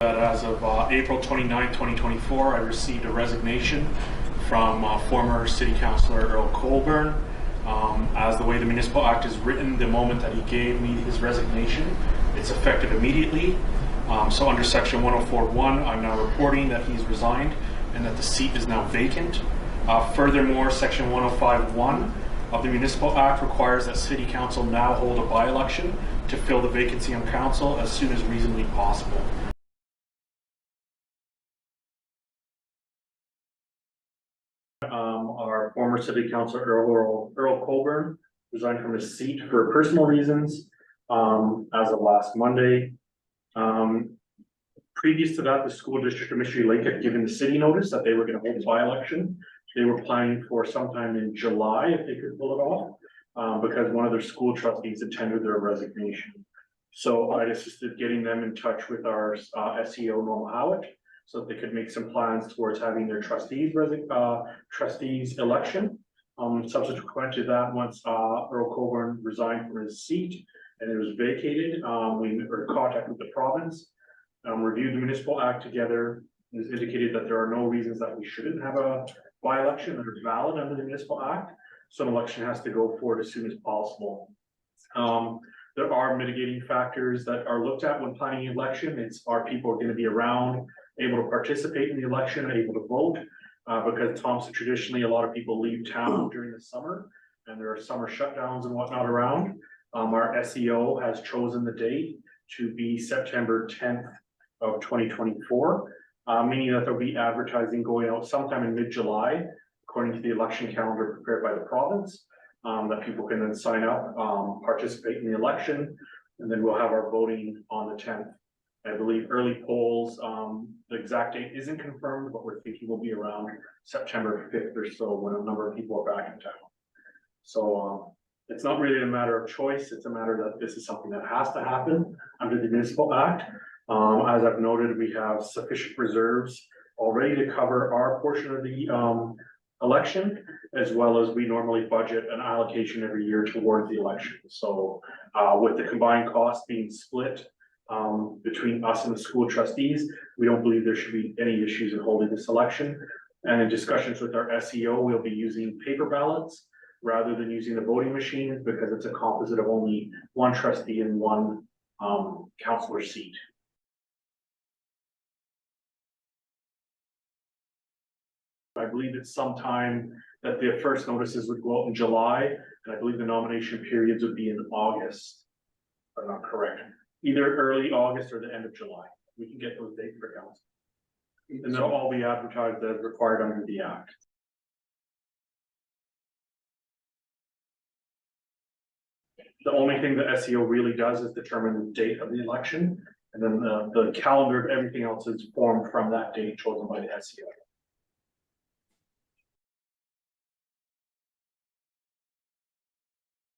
That as of April 29, 2024, I received a resignation from former City Councillor Earl Colbourne. As the way the Municipal Act is written, the moment that he gave me his resignation, it's effective immediately. So under Section 104.1, I'm now reporting that he's resigned and that the seat is now vacant. Furthermore, Section 105.1 of the Municipal Act requires that City Council now hold a by-election to fill the vacancy on Council as soon as reasonably possible. Our former City Councillor Earl Colbourne resigned from his seat for personal reasons as of last Monday. Previous to that, the School District of Mystery Lake had given the city notice that they were going to hold a by-election. They were planning for sometime in July if they could pull it off, because one of their school trustees had tendered their resignation. So I assisted getting them in touch with our SEO Normal Howitt, so that they could make some plans towards having their trustees election. Subsequent to that, once Earl Colbourne resigned from his seat and it was vacated, we were in contact with the province, reviewed the Municipal Act together. It was indicated that there are no reasons that we shouldn't have a by-election that are valid under the Municipal Act, so an election has to go forward as soon as possible. There are mitigating factors that are looked at when planning an election. It's are people going to be around, able to participate in the election, able to vote, because Thompson, traditionally a lot of people leave town during the summer and there are summer shutdowns and whatnot around. Our SEO has chosen the date to be September 10th of 2024, meaning that there'll be advertising going out sometime in mid-July, according to the election calendar prepared by the province, that people can then sign up, participate in the election, and then we'll have our voting on the 10th. I believe early polls, the exact date isn't confirmed, but we're thinking will be around September 5th or so when a number of people are back in town. So it's not really a matter of choice, it's a matter that this is something that has to happen under the Municipal Act. As I've noted, we have sufficient reserves already to cover our portion of the election, as well as we normally budget an allocation every year towards the election. So with the combined cost being split between us and the school trustees, we don't believe there should be any issues in holding this election. And in discussions with our SEO, we'll be using paper ballots rather than using the voting machines, because it's a composite of only one trustee and one councillor seat. I believe it's sometime that the first notices would go out in July, and I believe the nomination periods would be in August, if I'm not correct. Either early August or the end of July. We can get those dates for council. And they'll all be advertised as required under the Act. The only thing the SEO really does is determine the date of the election, and then the calendar of everything else is formed from that date chosen by the SEO.